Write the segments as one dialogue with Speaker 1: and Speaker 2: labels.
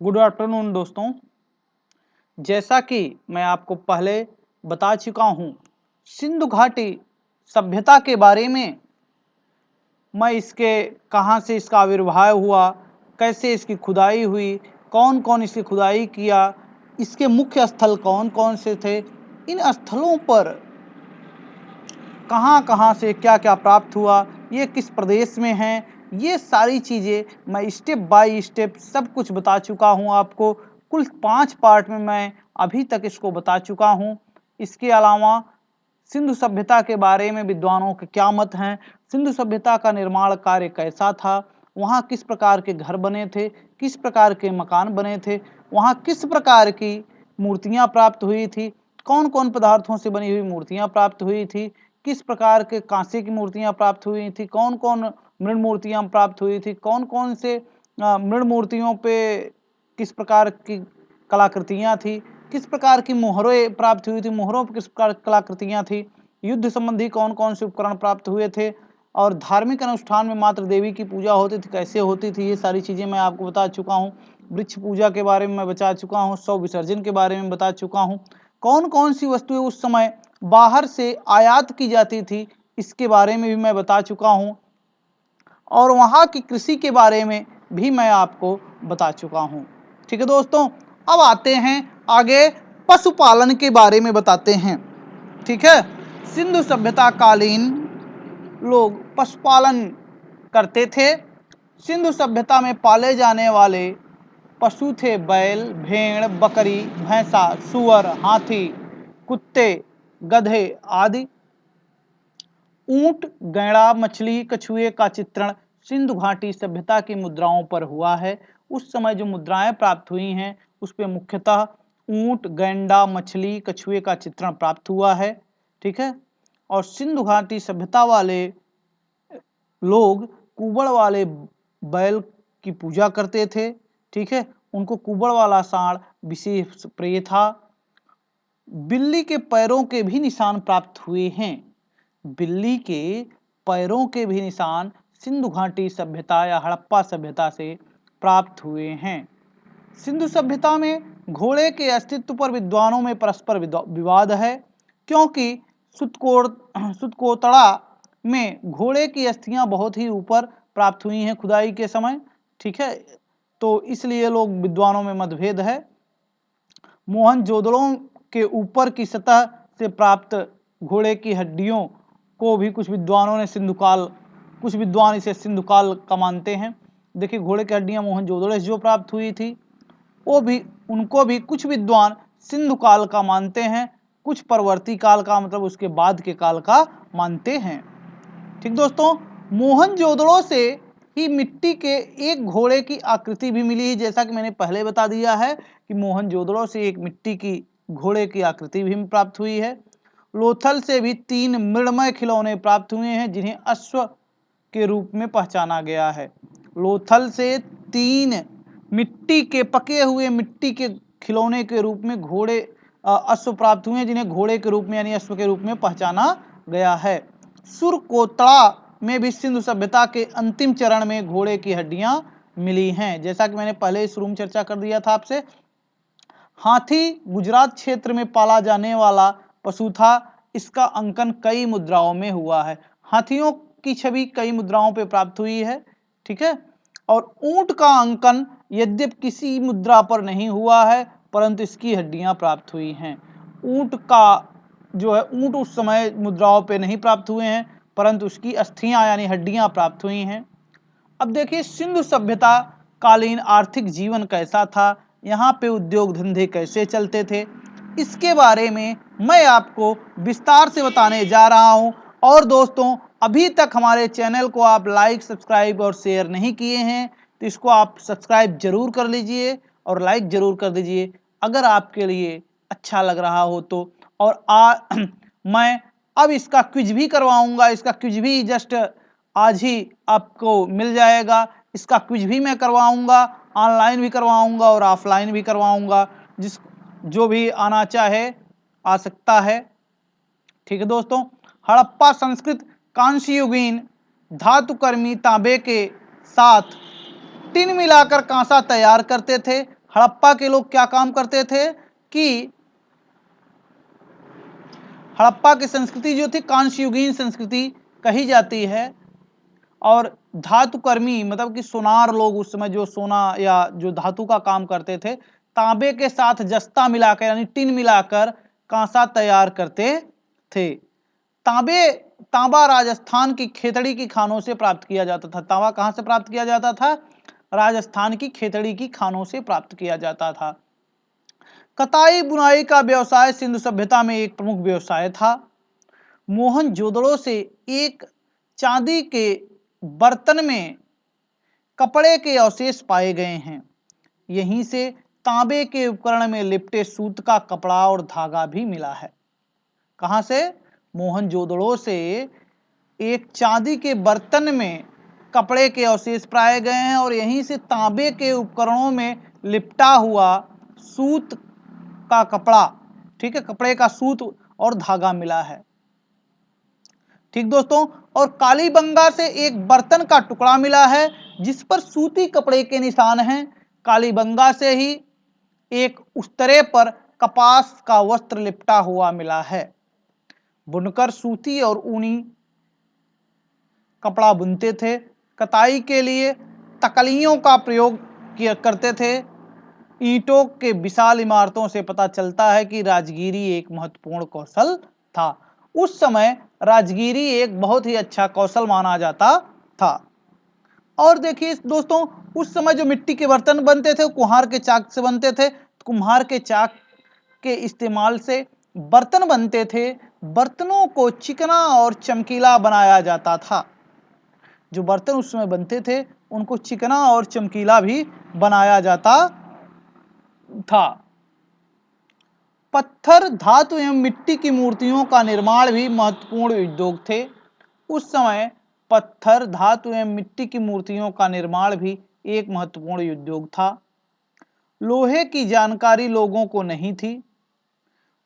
Speaker 1: Good afternoon दोस्तों। जैसा कि मैं आपको पहले बता चुका हूँ, सिंधु घाटी सभ्यता के बारे में मैं इसके कहाँ से इसका आविर्भाव हुआ, कैसे इसकी खुदाई हुई, कौन कौन इसकी खुदाई किया, इसके मुख्य स्थल कौन कौन से थे, इन स्थलों पर कहाँ कहाँ से क्या क्या प्राप्त हुआ, ये किस प्रदेश में हैं, ये सारी चीज़ें मैं स्टेप बाय स्टेप सब कुछ बता चुका हूँ आपको। कुल 5 पार्ट में मैं अभी तक इसको बता चुका हूँ। इसके अलावा सिंधु सभ्यता के बारे में विद्वानों के क्या मत हैं, सिंधु सभ्यता का निर्माण कार्य कैसा था, वहाँ किस प्रकार के घर बने थे, किस प्रकार के मकान बने थे, वहाँ किस प्रकार की मूर्तियाँ प्राप्त हुई थी, कौन कौन पदार्थों से बनी हुई मूर्तियाँ प्राप्त हुई थी, किस प्रकार के कांसे की मूर्तियाँ प्राप्त हुई थी, कौन कौन मृण मूर्तियाँ प्राप्त हुई थी, कौन कौन से मृण मूर्तियों पे किस प्रकार की कलाकृतियाँ थी, किस प्रकार की मोहरें प्राप्त हुई थी, मोहरों पर किस प्रकार कलाकृतियाँ थी, युद्ध संबंधी कौन कौन से उपकरण प्राप्त हुए थे, और धार्मिक अनुष्ठान में मात्र देवी की पूजा होती थी, कैसे होती थी, ये सारी चीज़ें मैं आपको बता चुका हूँ। वृक्ष पूजा के बारे में मैं बता चुका हूँ, शव विसर्जन के बारे में बता चुका हूँ, कौन कौन सी वस्तुएं उस समय बाहर से आयात की जाती थी इसके बारे में भी मैं बता चुका हूँ, और वहाँ की कृषि के बारे में भी मैं आपको बता चुका हूँ। ठीक है दोस्तों, अब आते हैं आगे पशुपालन के बारे में बताते हैं। ठीक है, सिंधु सभ्यता कालीन लोग पशुपालन करते थे। सिंधु सभ्यता में पाले जाने वाले पशु थे बैल, भेड़, बकरी, भैंसा, सुअर, हाथी, कुत्ते, गधे आदि। ऊंट, गैड़ा, मछली, कछुए का चित्रण सिंधु घाटी सभ्यता की मुद्राओं पर हुआ है। उस समय जो मुद्राएं प्राप्त हुई हैं उस पर मुख्यतः ऊंट, गैंडा, मछली, कछुए का चित्रण प्राप्त हुआ है। ठीक है, और सिंधु घाटी सभ्यता वाले लोग कुबड़ वाले बैल की पूजा करते थे। ठीक है, उनको कुबड़ वाला सांड विशेष प्रिय था। बिल्ली के पैरों के भी निशान प्राप्त हुए हैं। बिल्ली के पैरों के भी निशान सिंधु घाटी सभ्यता या हड़प्पा सभ्यता से प्राप्त हुए हैं। सिंधु सभ्यता में घोड़े के अस्तित्व पर विद्वानों में परस्पर विवाद है, क्योंकि सुतकोतड़ा में घोड़े की अस्थियां बहुत ही ऊपर प्राप्त हुई हैं खुदाई के समय। ठीक है, तो इसलिए लोग विद्वानों में मतभेद है। मोहनजोदड़ो के ऊपर की सतह से प्राप्त घोड़े की हड्डियों को भी कुछ विद्वानों ने कुछ विद्वान इसे सिंधुकाल का मानते हैं। देखिए, घोड़े की हड्डियां मोहनजोदड़ो से जो प्राप्त हुई थी उनको भी कुछ विद्वान सिंधु काल का मानते हैं, कुछ परवर्ती काल का मतलब उसके बाद के काल का मानते हैं। ठीक दोस्तों, मोहनजोदड़ो से ही मिट्टी के एक घोड़े की आकृति भी मिली है। जैसा कि मैंने पहले बता दिया है कि मोहनजोदड़ो से एक मिट्टी की घोड़े की आकृति भी प्राप्त हुई है। लोथल से भी 3 मृणमय खिलौने प्राप्त हुए हैं जिन्हें अश्व के रूप में पहचाना गया है। लोथल से 3 पके हुए मिट्टी के खिलौने के रूप में अश्व प्राप्त हुए हैं जिन्हें घोड़े के रूप में यानी अश्व के रूप में पहचाना गया है। सुरकोतड़ा में भी सिंधु सभ्यता के अंतिम चरण में घोड़े की हड्डियां मिली हैं। जैसा कि मैंने पहले शुरू में चर्चा कर दिया था आपसे। हाथी गुजरात क्षेत्र में पाला जाने वाला पशु था। इसका अंकन कई मुद्राओं में हुआ है। हाथियों की छवि कई मुद्राओं पे प्राप्त हुई है। ठीक है, और ऊंट का अंकन यद्यप किसी मुद्रा पर नहीं हुआ है परंतु इसकी हड्डियां प्राप्त हुई हैं। ऊंट का जो है, ऊंट उस समय मुद्राओं पे नहीं प्राप्त हुए हैं परंतु उसकी अस्थियां यानी हड्डियां प्राप्त हुई हैं। अब देखिए, सिंधु सभ्यता कालीन आर्थिक जीवन कैसा था, यहाँ पे उद्योग धंधे कैसे चलते थे, इसके बारे में मैं आपको विस्तार से बताने जा रहा हूँ। और दोस्तों, अभी तक हमारे चैनल को आप लाइक, सब्सक्राइब और शेयर नहीं किए हैं तो इसको आप सब्सक्राइब जरूर कर लीजिए और लाइक जरूर कर दीजिए अगर आपके लिए अच्छा लग रहा हो तो। और मैं अब इसका क्विज भी करवाऊंगा। इसका क्विज भी जस्ट आज ही आपको मिल जाएगा। इसका क्विज भी मैं करवाऊंगा, ऑनलाइन भी करवाऊंगा और ऑफलाइन भी करवाऊंगा। जो भी आना चाहे आ सकता है। ठीक है दोस्तों, हड़प्पा संस्कृत कांस्य युगीन धातुकर्मी तांबे के साथ टिन मिलाकर कांसा तैयार करते थे। हड़प्पा के लोग क्या काम करते थे कि हड़प्पा की संस्कृति जो थी कांस्ययुगीन संस्कृति कही जाती है, और धातुकर्मी मतलब कि सोनार लोग उस समय जो सोना या जो धातु का काम करते थे, तांबे के साथ जस्ता मिलाकर यानी टिन मिलाकर कांसा तैयार करते थे। तांबा राजस्थान की खेतड़ी की खानों से प्राप्त किया जाता था। तांबा कहां से प्राप्त किया जाता था? राजस्थान की खेतड़ी की खानों से प्राप्त किया जाता था। कताई बुनाई का व्यवसाय सिंधु सभ्यता में एक प्रमुख व्यवसाय था। मोहनजोदड़ो से एक चांदी के बर्तन में कपड़े के अवशेष पाए गए हैं। यहीं से तांबे के उपकरण में लिपटे सूत का कपड़ा और धागा भी मिला है। कहां से? मोहनजोदड़ो से एक चांदी के बर्तन में कपड़े के अवशेष पाए गए हैं और यहीं से तांबे के उपकरणों में लिपटा हुआ सूत का कपड़ा, ठीक है, कपड़े का सूत और धागा मिला है। ठीक दोस्तों, और कालीबंगा से एक बर्तन का टुकड़ा मिला है जिस पर सूती कपड़े के निशान हैं। कालीबंगा से ही एक उस्तरे पर कपास का वस्त्र लिपटा हुआ मिला है। बुनकर सूती और ऊनी कपड़ा बुनते थे। कताई के लिए तकलियों का प्रयोग किया करते थे। ईंटों के विशाल इमारतों से पता चलता है कि राजगिरी एक महत्वपूर्ण कौशल था। उस समय राजगिरी एक बहुत ही अच्छा कौशल माना जाता था। और देखिए दोस्तों, उस समय जो मिट्टी के बर्तन बनते थे वो कुम्हार के चाक से बनते थे। कुम्हार के चाक के इस्तेमाल से बर्तन बनते थे। बर्तनों को चिकना और चमकीला बनाया जाता था। जो बर्तन उस समय बनते थे उनको चिकना और चमकीला भी बनाया जाता था। पत्थर, धातु एवं मिट्टी की मूर्तियों का निर्माण भी महत्वपूर्ण उद्योग थे। उस समय पत्थर, धातु एवं मिट्टी की मूर्तियों का निर्माण भी एक महत्वपूर्ण उद्योग था। लोहे की जानकारी लोगों को नहीं थी।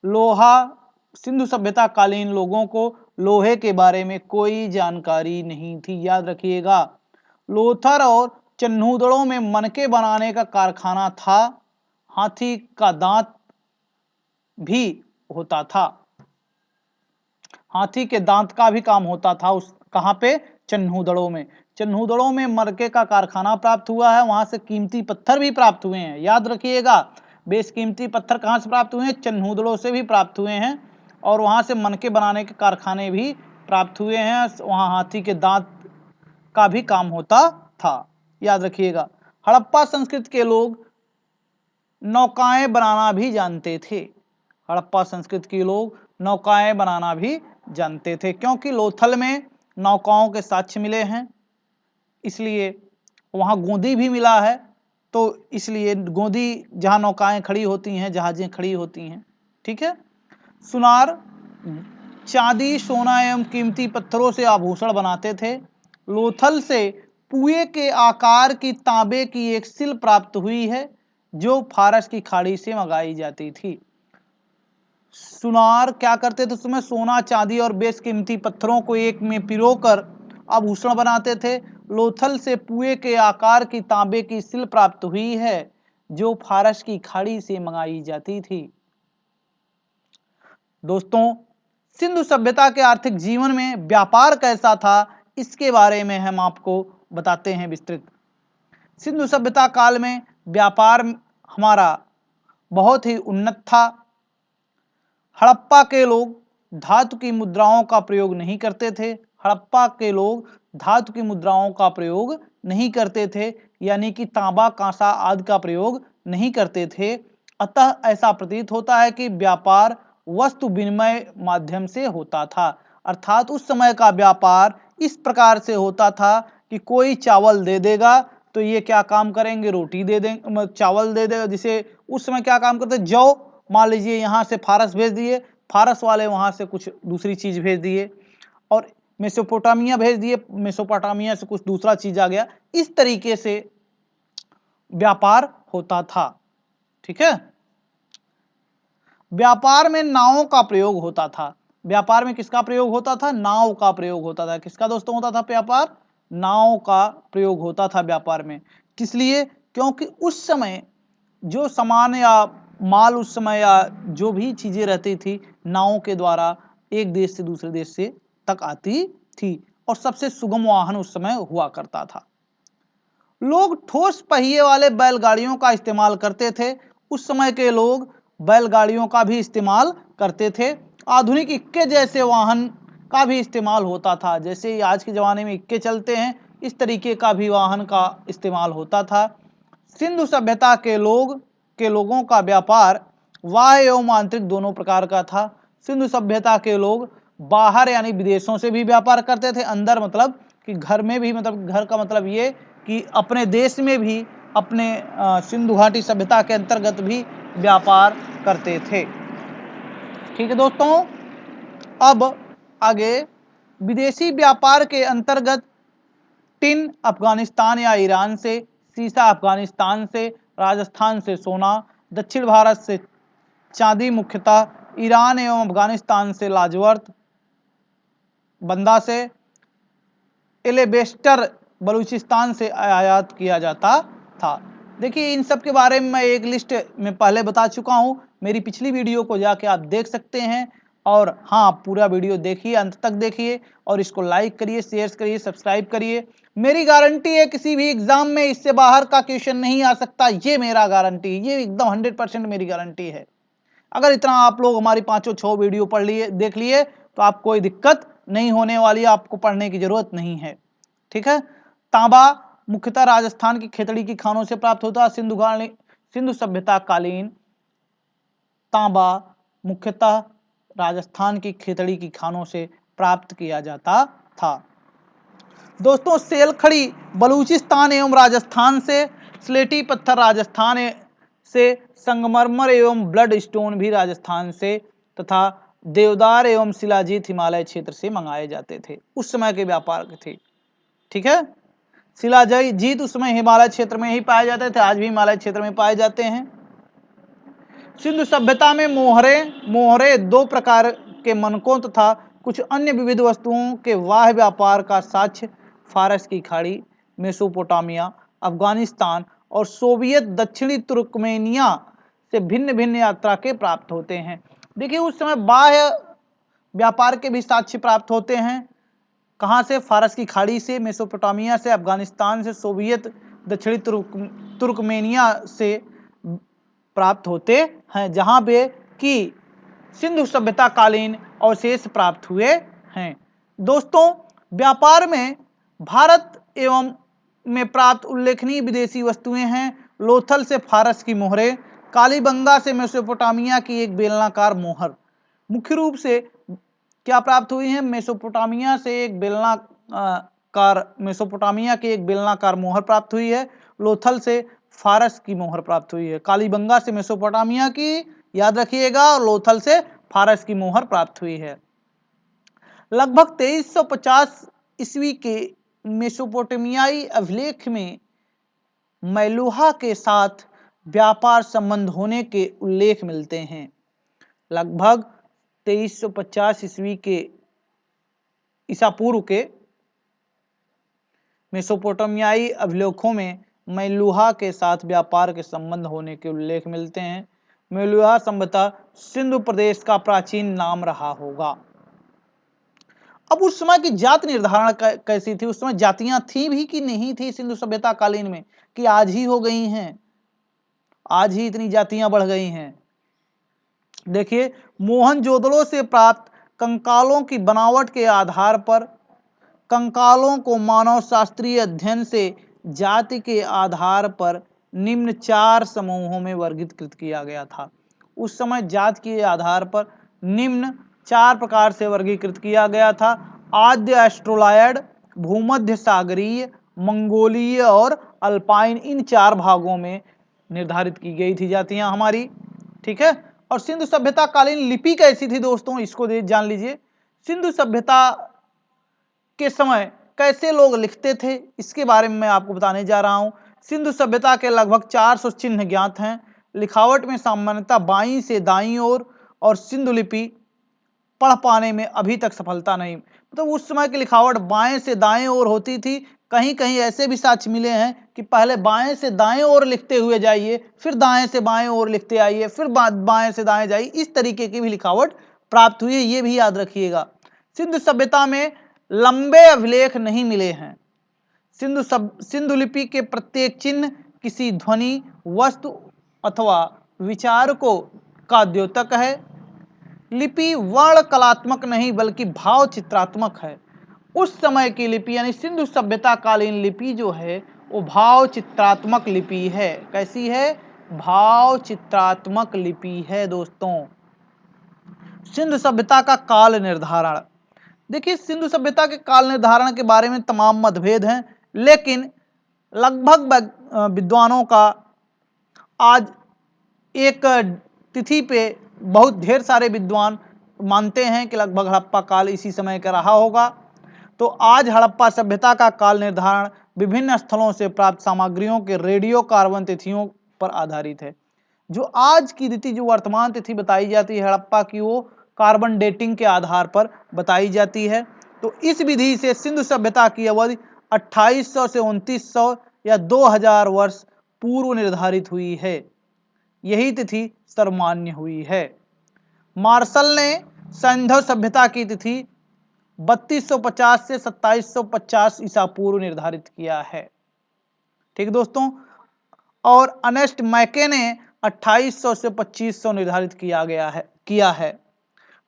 Speaker 1: लोहा, सिंधु सभ्यता कालीन लोगों को लोहे के बारे में कोई जानकारी नहीं थी। याद रखिएगा, लोथर और चन्हूदड़ों में मनके बनाने का कारखाना था। हाथी का दांत भी होता था। हाथी के दांत का भी काम होता था उस कहां पे? चन्हूदड़ों में। चन्हूदड़ों में मरके का कारखाना प्राप्त हुआ है। वहां से कीमती पत्थर भी प्राप्त हुए हैं। याद रखिएगा, बेशकीमती पत्थर कहां से प्राप्त हुए हैं? चन्हूदड़ों से भी प्राप्त हुए हैं। और वहां से मनके बनाने के कारखाने भी प्राप्त हुए हैं। वहां हाथी के दांत का भी काम होता था। याद रखिएगा, हड़प्पा संस्कृति के लोग नौकाएं बनाना भी जानते थे। हड़प्पा संस्कृति के लोग नौकाएं बनाना भी जानते थे, क्योंकि लोथल में नौकाओं के साक्ष्य मिले हैं, इसलिए वहां गोंदी भी मिला है। तो इसलिए गोंदी जहां नौकाएं खड़ी होती हैं, जहाजें खड़ी होती हैं, ठीक है। सुनार चांदी, सोना एवं कीमती पत्थरों से आभूषण बनाते थे। लोथल से पुए के आकार की तांबे की एक सिल प्राप्त हुई है जो फारस की खाड़ी से मंगाई जाती थी। सुनार क्या करते थे? उसमें सोना, चांदी और बेशकीमती पत्थरों को एक में पिरोकर आभूषण बनाते थे। लोथल से पुए के आकार की तांबे की सिल प्राप्त हुई है जो फारस की खाड़ी से मंगाई जाती थी। दोस्तों, सिंधु सभ्यता के आर्थिक जीवन में व्यापार कैसा था, इसके बारे में हम आपको बताते हैं विस्तृत। सिंधु सभ्यता काल में व्यापार हमारा बहुत ही उन्नत था। हड़प्पा के लोग धातु की मुद्राओं का प्रयोग नहीं करते थे। हड़प्पा के लोग धातु की मुद्राओं का प्रयोग नहीं करते थे, यानी कि तांबा, कांसा आदि का प्रयोग नहीं करते थे। अतः ऐसा प्रतीत होता है कि व्यापार वस्तु विनिमय माध्यम से होता था। अर्थात उस समय का व्यापार इस प्रकार से होता था कि कोई चावल दे देगा तो ये क्या काम करेंगे? रोटी दे देंगे, चावल दे देगा। जिसे उस समय क्या काम करते? जौ, मान लीजिए यहाँ से फारस भेज दिए, फारस वाले वहां से कुछ दूसरी चीज भेज दिए, और मेसोपोटामिया भेज दिए, मेसोपोटामिया से कुछ दूसरा चीज आ गया। इस तरीके से व्यापार होता था, ठीक है। व्यापार में नावों का प्रयोग होता था। व्यापार में किसका प्रयोग होता था? नाव का प्रयोग होता था। किसका दोस्तों होता था व्यापार? नाव का प्रयोग होता था व्यापार में। किस लिए? क्योंकि उस समय जो सामान या माल उस समय या जो भी चीजें रहती थी नावों के द्वारा एक देश से दूसरे देश से तक आती थी और सबसे सुगम वाहन उस समय हुआ करता था। लोग ठोस पहिए वाले बैलगाड़ियों का इस्तेमाल करते थे। उस समय के लोग बैलगाड़ियों का भी इस्तेमाल करते थे। आधुनिक इक्के जैसे वाहन का भी इस्तेमाल होता था। जैसे आज के ज़माने में इक्के चलते हैं, इस तरीके का भी वाहन का इस्तेमाल होता था। सिंधु सभ्यता के लोगों का व्यापार बाह्य एवं आंतरिक दोनों प्रकार का था। सिंधु सभ्यता के लोग बाहर यानी विदेशों से भी व्यापार करते थे। अंदर मतलब कि घर में भी, मतलब घर का मतलब ये कि अपने देश में भी, अपने सिंधु घाटी सभ्यता के अंतर्गत भी व्यापार करते थे। ठीक है दोस्तों, अब आगे विदेशी व्यापार के अंतर्गत टिन अफगानिस्तान या ईरान से, सीसा अफगानिस्तान से, राजस्थान से सोना, दक्षिण भारत से चांदी, मुख्यतः ईरान एवं अफगानिस्तान से लाजवर्त, बंदा से, एलेबेस्टर बलूचिस्तान से आयात किया जाता था। देखिए इन सब के बारे में मैं एक लिस्ट में पहले बता चुका हूं, मेरी पिछली वीडियो को जाके आप देख सकते हैं। और हाँ, पूरा वीडियो देखिए, अंत तक देखिए और इसको लाइक करिए, शेयर करिए, सब्सक्राइब करिए। मेरी गारंटी है किसी भी एग्जाम में इससे बाहर का क्वेश्चन नहीं आ सकता, ये मेरा गारंटी, ये एकदम 100% मेरी गारंटी है। अगर इतना आप लोग हमारी 5-6 वीडियो पढ़ लिए, देख लिए, तो आप कोई दिक्कत नहीं होने वाली, आपको पढ़ने की जरूरत नहीं है। ठीक है। तांबा मुख्यतः राजस्थान की खेतड़ी की खानों से प्राप्त होता है। सिंधु सभ्यता कालीन तांबा मुख्यतः राजस्थान की खेतड़ी की खानों से प्राप्त किया जाता था। दोस्तों सेलखड़ी बलूचिस्तान एवं राजस्थान से, स्लेटी पत्थर राजस्थान से, संगमरमर एवं ब्लड स्टोन भी राजस्थान से, तथा देवदार एवं शिलाजीत हिमालय क्षेत्र से मंगाए जाते थे। उस समय के व्यापार के थे। ठीक है। शिलाजीत उस समय हिमालय क्षेत्र में ही पाए जाते थे, आज भी हिमालय क्षेत्र में पाए जाते हैं। सिंधु सभ्यता में मोहरे 2 प्रकार के मनकों तथा कुछ अन्य विविध वस्तुओं के वाह्य व्यापार का साक्ष्य फारस की खाड़ी, मेसोपोटामिया, अफगानिस्तान और सोवियत दक्षिणी तुर्कमेनिया से भिन्न भिन्न यात्रा के प्राप्त होते हैं। देखिए उस समय बाह्य व्यापार के भी साक्ष्य प्राप्त होते हैं। कहाँ से? फारस की खाड़ी से, मेसोपोटामिया से, अफगानिस्तान से, सोवियत दक्षिणी तुर्कमेनिया से प्राप्त होते हैं, जहां पे कि सिंधु सभ्यता कालीन अवशेष प्राप्त हुए हैं। दोस्तों व्यापार में भारत एवं में प्राप्त उल्लेखनीय विदेशी वस्तुएं हैं। लोथल से फारस की मोहरें, कालीबंगा से मेसोपोटामिया की एक बेलनाकार मोहर। मुख्य रूप से क्या प्राप्त हुई है? मेसोपोटामिया से एक मेसोपोटामिया की एक बेलनाकार मोहर प्राप्त हुई है। लोथल से फारस की मोहर प्राप्त हुई है। कालीबंगा से मेसोपोटामिया की, याद रखिएगा, और लोथल से फारस की मोहर प्राप्त हुई है। लगभग 2350 ईस्वी के मेसोपोटामियाई अभिलेख में मैलुहा के साथ व्यापार संबंध होने के उल्लेख मिलते हैं। लगभग 2350 ईस्वी के ईसा पूर्व के मेसोपोटामियाई अभिलेखों में मैलुहा के साथ व्यापार के संबंध होने के उल्लेख मिलते हैं। मैलुहा संभवतः सिंधु प्रदेश का प्राचीन नाम रहा होगा। अब उस समय की जाति निर्धारण कैसी थी? उस समय जातियां थी भी कि नहीं थी सिंधु सभ्यता कालीन में, कि आज ही हो गई हैं, आज ही इतनी जातियां बढ़ गई हैं? देखिए मोहनजोदड़ो से प्राप्त कंकालों की बनावट के आधार पर कंकालों को मानव शास्त्रीय अध्ययन से जाति के आधार पर निम्न 4 समूहों में वर्गीकृत किया गया था। उस समय जाति के आधार पर निम्न 4 प्रकार से वर्गीकृत किया गया था। आद्य एस्ट्रोलायड, भूमध्य सागरीय, मंगोलीय और अल्पाइन, इन 4 भागों में निर्धारित की गई थी जातियां हमारी। ठीक है। और सिंधु सभ्यता कालीन लिपि कैसी थी दोस्तों, इसको जान लीजिए। सिंधु सभ्यता के समय कैसे लोग लिखते थे, इसके बारे में मैं आपको बताने जा रहा हूं। सिंधु सभ्यता के लगभग 400 चिन्ह ज्ञात हैं। लिखावट में सामान्यतः बाईं से दाईं ओर और सिंधु लिपि पढ़ पाने में अभी तक सफलता नहीं, मतलब उस समय की लिखावट बाएं से दाएं ओर होती थी, कहीं कहीं ऐसे भी साक्ष्य मिले हैं कि पहले बाएं से दाएं ओर लिखते हुए जाइए, फिर दाएं से बाएं ओर लिखते आइए, फिर बाएं से दाएं जाइए, इस तरीके की भी लिखावट प्राप्त हुई है, ये भी याद रखिएगा। सिंधु सभ्यता में लंबे अभिलेख नहीं मिले हैं। सिंधु लिपि के प्रत्येक चिन्ह किसी ध्वनि, वस्तु अथवा विचार का द्योतक है। लिपि वर्ण कलात्मक नहीं बल्कि भाव चित्रात्मक है। उस समय की लिपि यानी सिंधु सभ्यता कालीन लिपि जो है वो भाव चित्रात्मक लिपि है। कैसी है? भाव चित्रात्मक लिपि है दोस्तों। सिंधु सभ्यता का काल निर्धारण। देखिए, सिंधु सभ्यता के काल निर्धारण के बारे में तमाम मतभेद हैं, लेकिन लगभग विद्वानों का आज एक तिथि पे बहुत ढेर सारे विद्वान मानते हैं कि लगभग हड़प्पा काल इसी समय का रहा होगा। तो आज हड़प्पा सभ्यता का काल निर्धारण विभिन्न स्थलों से प्राप्त सामग्रियों के रेडियो कार्बन तिथियों पर आधारित है। जो आज की तिथि, जो वर्तमान तिथि बताई जाती है हड़प्पा की, वो कार्बन डेटिंग के आधार पर बताई जाती है। तो इस विधि से सिंधु सभ्यता की अवधि 2800 से 2900 या 2000 वर्ष पूर्व निर्धारित हुई है। यही तिथि सर्वमान्य हुई है। मार्शल ने सिंधु सभ्यता की तिथि 3250 से 2750 ईसा पूर्व निर्धारित किया है। ठीक दोस्तों। और अर्नेस्ट मैके ने 2800 से 2500 निर्धारित किया है।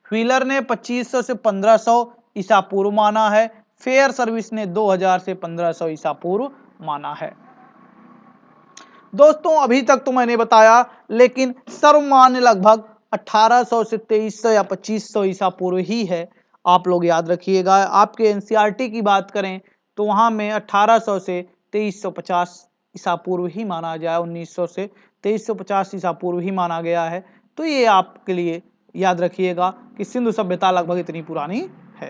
Speaker 1: व्हीलर ने 2500 से 1500 ईसा पूर्व माना है। फेयर सर्विस ने 2000 से 1500 ईसा पूर्व माना है। दोस्तों, अभी तक तो मैंने बताया, लेकिन सर्वमान्य लगभग 1800 से 2300 या 2500 ईसा पूर्व ही है। आप लोग याद रखिएगा। आपके एनसीईआरटी की बात करें तो वहां में 1800 से 2350 ईसा पूर्व ही माना जाए, 1900 से 2350 ईसा पूर्व ही माना गया है। तो ये आपके लिए याद रखिएगा कि सिंधु सभ्यता लगभग इतनी पुरानी है।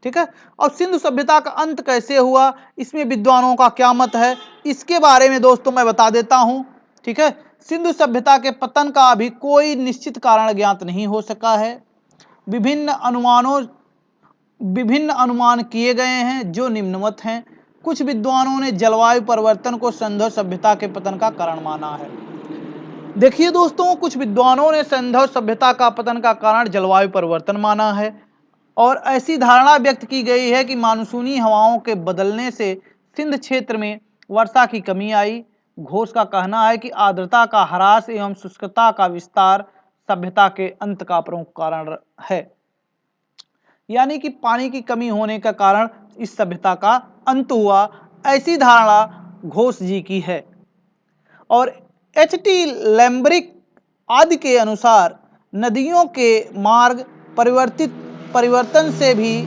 Speaker 1: ठीक है। अब सिंधु सभ्यता का अंत कैसे हुआ, इसमें विद्वानों का क्या मत है, इसके बारे में दोस्तों मैं बता देता हूं। ठीक है। सिंधु सभ्यता के पतन का अभी कोई निश्चित कारण ज्ञात नहीं हो सका है। विभिन्न अनुमान किए गए हैं जो निम्नवत हैं। कुछ विद्वानों ने जलवायु परिवर्तन को सिंधु सभ्यता के पतन का कारण माना है। देखिए दोस्तों, कुछ विद्वानों ने सिंधु सभ्यता का पतन का कारण जलवायु परिवर्तन माना है और ऐसी धारणा व्यक्त की गई है कि मानसूनी हवाओं के बदलने से सिंध क्षेत्र में वर्षा की कमी आई। घोष का कहना है कि आर्द्रता का ह्रास एवं शुष्कता का विस्तार सभ्यता के अंत का प्रमुख कारण है। यानी कि पानी की कमी होने का कारण इस सभ्यता का अंत हुआ, ऐसी धारणा घोष जी की है। और एच.टी. लैम्ब्रिक आदि के अनुसार नदियों के मार्ग परिवर्तन से भी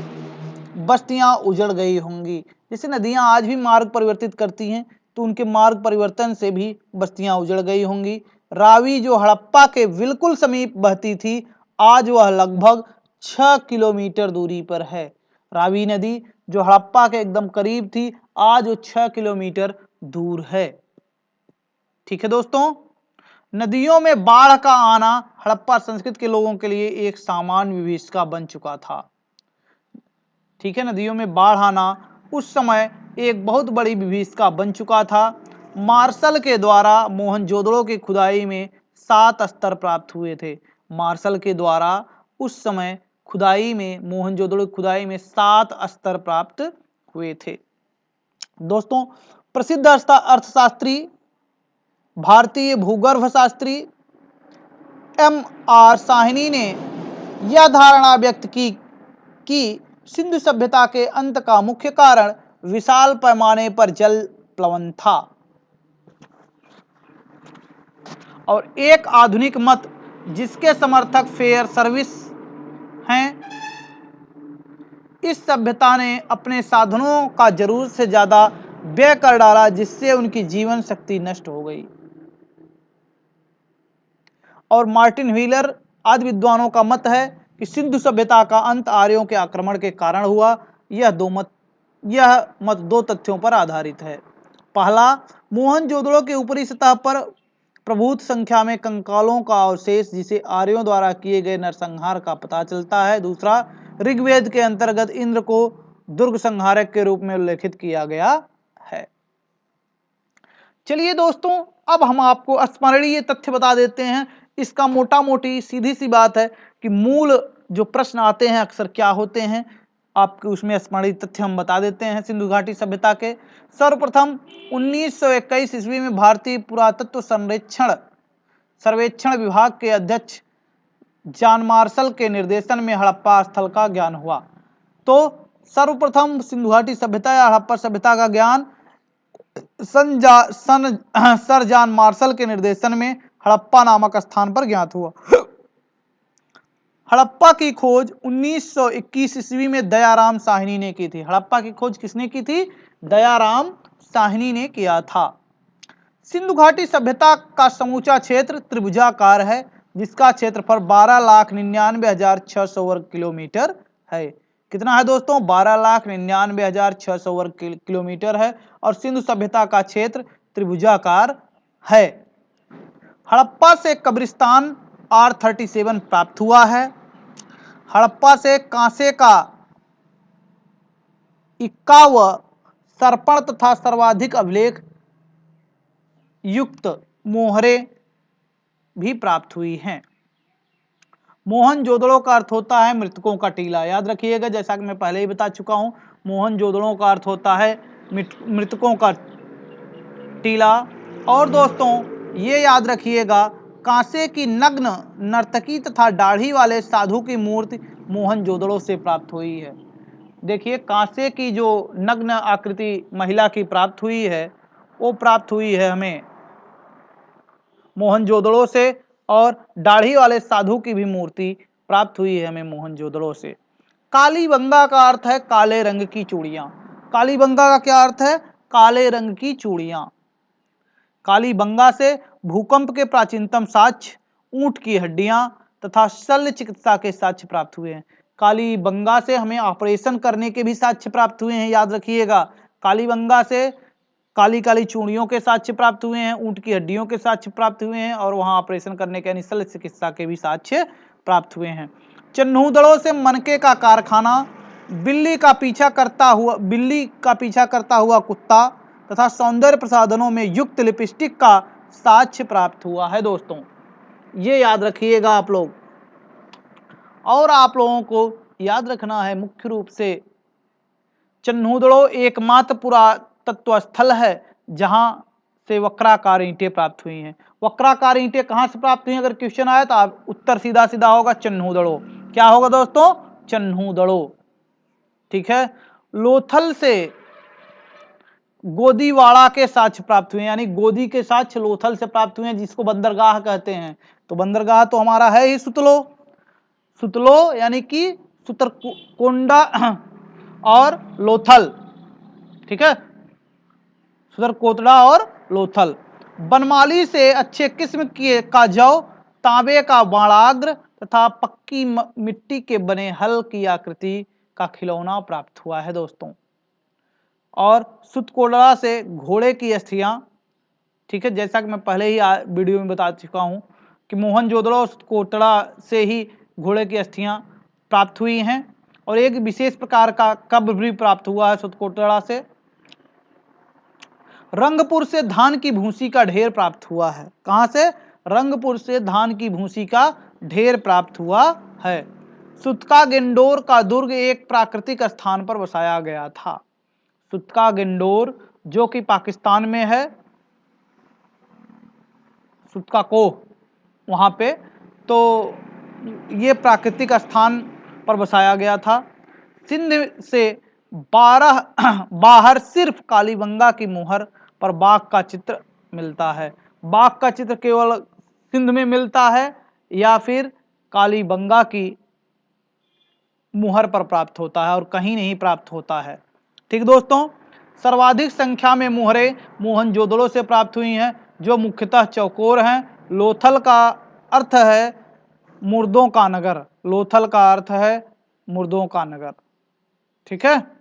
Speaker 1: बस्तियां उजड़ गई होंगी। जैसे नदियां आज भी मार्ग परिवर्तित करती हैं, तो उनके मार्ग परिवर्तन से भी बस्तियां उजड़ गई होंगी। रावी जो हड़प्पा के बिल्कुल समीप बहती थी, आज वह लगभग 6 किलोमीटर दूरी पर है। रावी नदी जो हड़प्पा के एकदम करीब थी, आज वो 6 किलोमीटर दूर है। ठीक है दोस्तों। नदियों में बाढ़ का आना हड़प्पा संस्कृति के लोगों के लिए एक सामान्य विभीषिका बन चुका था। ठीक है, नदियों में बाढ़ आना उस समय एक बहुत बड़ी विभीषिका बन चुका था। मार्शल के द्वारा मोहनजोदड़ो की खुदाई में 7 स्तर प्राप्त हुए थे। मार्शल के द्वारा उस समय मोहनजोदड़ो खुदाई में 7 स्तर प्राप्त हुए थे। दोस्तों, प्रसिद्ध अर्थशास्त्री, भारतीय भूगर्भ शास्त्री M.R. साहनी ने यह धारणा व्यक्त की कि सिंधु सभ्यता के अंत का मुख्य कारण विशाल पैमाने पर जल प्लवन था। और एक आधुनिक मत जिसके समर्थक फेयर सर्विस हैं, इस सभ्यता ने अपने साधनों का जरूरत से ज्यादा व्यय कर डाला, जिससे उनकी जीवन शक्ति नष्ट हो गई। और मार्टिन व्हीलर आदि विद्वानों का मत है कि सिंधु सभ्यता का अंत आर्यों के आक्रमण के कारण हुआ। यह मत 2 तथ्यों पर आधारित है। पहला, मोहनजोदड़ो के ऊपरी सतह पर प्रभुत संख्या में कंकालों का अवशेष, जिसे आर्यों द्वारा किए गए नरसंहार का पता चलता है। दूसरा, ऋग्वेद के अंतर्गत इंद्र को दुर्ग संहारक के रूप में उल्लेखित किया गया है। चलिए दोस्तों, अब हम आपको स्मरणीय तथ्य बता देते हैं। इसका मोटा मोटी सीधी सी बात है कि मूल जो प्रश्न आते हैं अक्सर क्या होते हैं, आपके उसमें स्मरणीय तथ्य हम बता देते हैं सिंधु घाटी सभ्यता के। सर्वप्रथम 1921 ईस्वी में भारतीय पुरातत्व सर्वेक्षण विभाग के अध्यक्ष जॉन मार्शल के निर्देशन में हड़प्पा स्थल का ज्ञान हुआ। तो सर्वप्रथम सिंधु घाटी सभ्यता या हड़प्पा सभ्यता का ज्ञान सर जॉन मार्शल के निर्देशन में हड़प्पा नामक स्थान पर ज्ञात हुआ। हड़प्पा की खोज 1921 ईस्वी में दयाराम साहनी ने की थी। हड़प्पा की खोज किसने की थी? दयाराम साहनी ने किया था। सिंधु घाटी सभ्यता का समूचा क्षेत्र त्रिभुजाकार है, जिसका क्षेत्रफल 12,99,600 वर्ग किलोमीटर है। कितना है दोस्तों? 12,99,600 वर्ग किलोमीटर है और सिंधु सभ्यता का क्षेत्र त्रिभुजाकार है। हड़प्पा से कब्रिस्तान R37 प्राप्त हुआ है। हड़प्पा से कांसे का 51 सर्पण तथा सर्वाधिक अभिलेख युक्त मोहरे भी प्राप्त हुई हैं। मोहनजोदड़ो का अर्थ होता है मृतकों का टीला। याद रखिएगा, जैसा कि मैं पहले ही बता चुका हूं, मोहनजोदड़ो का अर्थ होता है मृतकों का टीला। और दोस्तों ये याद रखिएगा, कांसे की नग्न नर्तकी तथा दाढ़ी वाले साधु की मूर्ति मोहनजोदड़ो से प्राप्त हुई है। देखिए, कांसे की जो नग्न आकृति महिला की प्राप्त हुई है, वो प्राप्त हुई है हमें मोहनजोदड़ो से, और दाढ़ी वाले साधु की भी मूर्ति प्राप्त हुई है हमें मोहनजोदड़ो से। कालीबंगा का अर्थ है काले रंग की चूड़ियां। कालीबंगा का क्या अर्थ है? काले रंग की चूड़ियां। कालीबंगा से भूकंप के प्राचीनतम साक्ष्य, ऊंट की हड्डियां तथा शल्य चिकित्सा के साक्ष्य प्राप्त हुए हैं। कालीबंगा से हमें ऑपरेशन करने के भी साक्ष्य प्राप्त हुए हैं। याद रखिएगा, कालीबंगा से काली काली चूड़ियों के साक्ष्य प्राप्त हुए हैं, ऊंट की हड्डियों के साक्ष्य प्राप्त हुए हैं, और वहां ऑपरेशन करने के यानी शल्य चिकित्सा के भी साक्ष्य प्राप्त हुए हैं। चन्हूदड़ों से मनके का कारखाना, बिल्ली का पीछा करता हुआ कुत्ता तथा सौंदर्य प्रसाधनों में युक्त लिपस्टिक का साक्ष्य प्राप्त हुआ है। दोस्तों ये याद रखिएगा आप लोग। और आप लोगों को याद रखना है मुख्य रूप से चन्हूदड़ो एकमात्र पुरातत्व स्थल है जहां से वक्राकार ईंटें प्राप्त हुई हैं। वक्राकार ईंटें कहां से प्राप्त हुई? अगर क्वेश्चन आया तो आप उत्तर सीधा सीधा होगा चन्हूदड़ो। क्या होगा दोस्तों? चन्हूदड़ो। ठीक है। लोथल से गोदीवाड़ा के साक्ष्य प्राप्त हुए, यानी गोदी के साक्ष्य लोथल से प्राप्त हुए हैं, जिसको बंदरगाह कहते हैं। तो बंदरगाह तो हमारा है ही सुतलो यानी कि सुतरकोंडा और लोथल। ठीक है, सुतरकोटड़ा और लोथल। बनमाली से अच्छे किस्म का जौ, तांबे का बाणाग्र तथा पक्की मिट्टी के बने हल की आकृति का खिलौना प्राप्त हुआ है दोस्तों। और सुतकोटड़ा से घोड़े की अस्थियां। ठीक है, जैसा कि मैं पहले ही वीडियो में बता चुका हूं कि मोहनजोदड़ो और सुतकोटड़ा से ही घोड़े की अस्थियां प्राप्त हुई हैं। और एक विशेष प्रकार का कब्र भी प्राप्त हुआ है सुतकोटड़ा से। रंगपुर से धान की भूसी का ढेर प्राप्त हुआ है। कहां से? रंगपुर से धान की भूसी का ढेर प्राप्त हुआ है। सुतका गेंडोर का दुर्ग एक प्राकृतिक स्थान पर बसाया गया था। सुतका गेंडोर जो कि पाकिस्तान में है, सुतका कोह वहां पे, तो ये प्राकृतिक स्थान पर बसाया गया था। सिंध से 12 बाहर सिर्फ कालीबंगा की मुहर पर बाघ का चित्र मिलता है। बाघ का चित्र केवल सिंध में मिलता है या फिर कालीबंगा की मुहर पर प्राप्त होता है और कहीं नहीं प्राप्त होता है। ठीक दोस्तों, सर्वाधिक संख्या में मुहरें मोहनजोदड़ो से प्राप्त हुई हैं, जो मुख्यतः चौकोर हैं। लोथल का अर्थ है मुर्दों का नगर। लोथल का अर्थ है मुर्दों का नगर। ठीक है,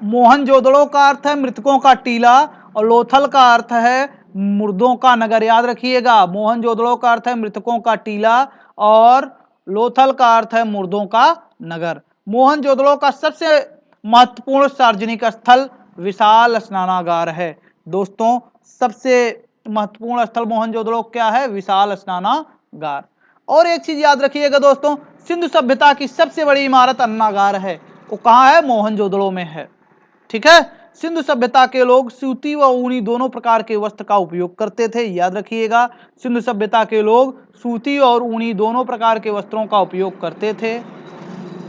Speaker 1: मोहनजोदड़ो का अर्थ है मृतकों का टीला और लोथल का अर्थ है मुर्दों का नगर। याद रखिएगा, मोहनजोदड़ो का अर्थ है मृतकों का टीला और लोथल का अर्थ है मुर्दों का नगर। मोहनजोदड़ो का सबसे महत्वपूर्ण सार्वजनिक स्थल विशाल स्नानागार है। दोस्तों, सबसे महत्वपूर्ण स्थल मोहनजोदड़ो क्या है? विशाल स्नानागार। और एक चीज याद रखिएगा दोस्तों, सिंधु सभ्यता की सबसे बड़ी इमारत अन्नागार है, वो कहाँ है? मोहनजोदड़ो में है। ठीक है। सिंधु सभ्यता के लोग सूती व ऊनी दोनों प्रकार के वस्त्र का उपयोग करते थे। याद रखिएगा, सिंधु सभ्यता के लोग सूती और ऊनी दोनों प्रकार के वस्त्रों का उपयोग करते थे।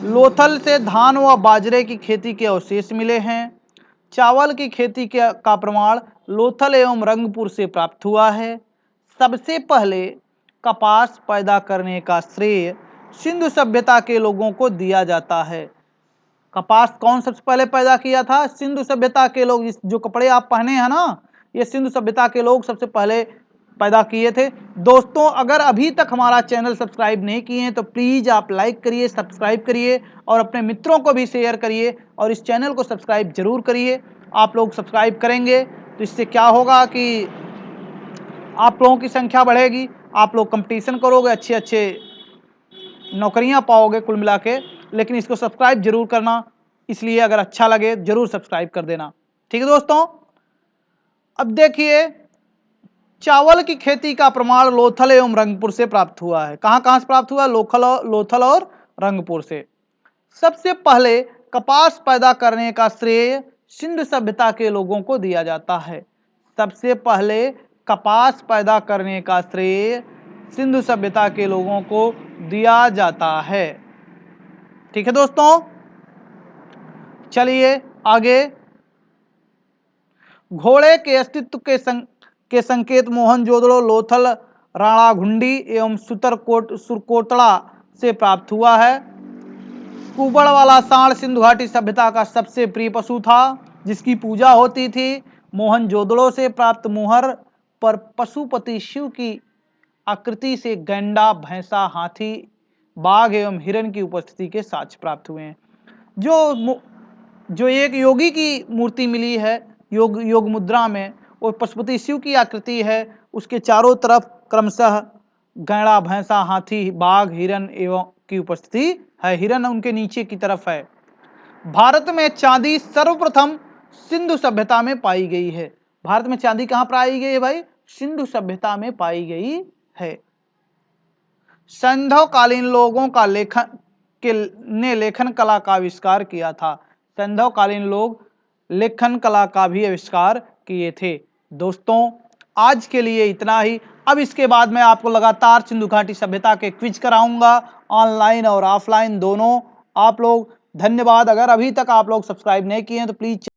Speaker 1: लोथल से धान व बाजरे की खेती के अवशेष मिले हैं। चावल की खेती का प्रमाण लोथल एवं रंगपुर से प्राप्त हुआ है। सबसे पहले कपास पैदा करने का श्रेय सिंधु सभ्यता के लोगों को दिया जाता है। कपास कौन सबसे पहले पैदा किया था? सिंधु सभ्यता के लोग। इस जो कपड़े आप पहने हैं ना, ये सिंधु सभ्यता के लोग सबसे पहले पैदा किए थे। दोस्तों, अगर अभी तक हमारा चैनल सब्सक्राइब नहीं किए हैं तो प्लीज आप लाइक करिए, सब्सक्राइब करिए और अपने मित्रों को भी शेयर करिए और इस चैनल को सब्सक्राइब जरूर करिए। आप लोग सब्सक्राइब करेंगे तो इससे क्या होगा कि आप लोगों की संख्या बढ़ेगी, आप लोग कंपटीशन करोगे, अच्छे अच्छे नौकरियां पाओगे कुल मिला के। लेकिन इसको सब्सक्राइब जरूर करना, इसलिए अगर अच्छा लगे जरूर सब्सक्राइब कर देना। ठीक है दोस्तों, अब देखिए, चावल की खेती का प्रमाण लोथल एवं रंगपुर से प्राप्त हुआ है। कहां कहां से प्राप्त हुआ? लोथल और रंगपुर से। सबसे पहले कपास पैदा करने का श्रेय सिंधु सभ्यता के लोगों को दिया जाता है। सबसे पहले कपास पैदा करने का श्रेय सिंधु सभ्यता के लोगों को दिया जाता है। ठीक है दोस्तों, चलिए आगे। घोड़े के अस्तित्व के संकेत मोहनजोदड़ो, लोथल, राणाघुंडी एवं सुरकोटड़ा से प्राप्त हुआ है। कुबड़ वाला सांड सिंधु घाटी सभ्यता का सबसे प्रिय पशु था, जिसकी पूजा होती थी। मोहनजोदड़ो से प्राप्त मुहर पर पशुपति शिव की आकृति से गैंडा, भैंसा, हाथी, बाघ एवं हिरण की उपस्थिति के साक्ष्य प्राप्त हुए हैं। जो एक योगी की मूर्ति मिली है योग मुद्रा में, वो पशुपति शिव की आकृति है। उसके चारों तरफ क्रमशः गैंडा, भैंसा, हाथी, बाघ, हिरण एवं की उपस्थिति है। हिरण उनके नीचे की तरफ है। भारत में चांदी सर्वप्रथम सिंधु सभ्यता में पाई गई है। भारत में चांदी कहां पाई गई है भाई? सिंधु सभ्यता में पाई गई है। संध्वकालीन लोगों का लेखन कला का आविष्कार किया था। संध्वकालीन लोग लेखन कला का भी आविष्कार किए थे। दोस्तों, आज के लिए इतना ही। अब इसके बाद मैं आपको लगातार सिंधु घाटी सभ्यता के क्विज कराऊंगा, ऑनलाइन और ऑफलाइन दोनों। आप लोग धन्यवाद। अगर अभी तक आप लोग सब्सक्राइब नहीं किए हैं तो प्लीज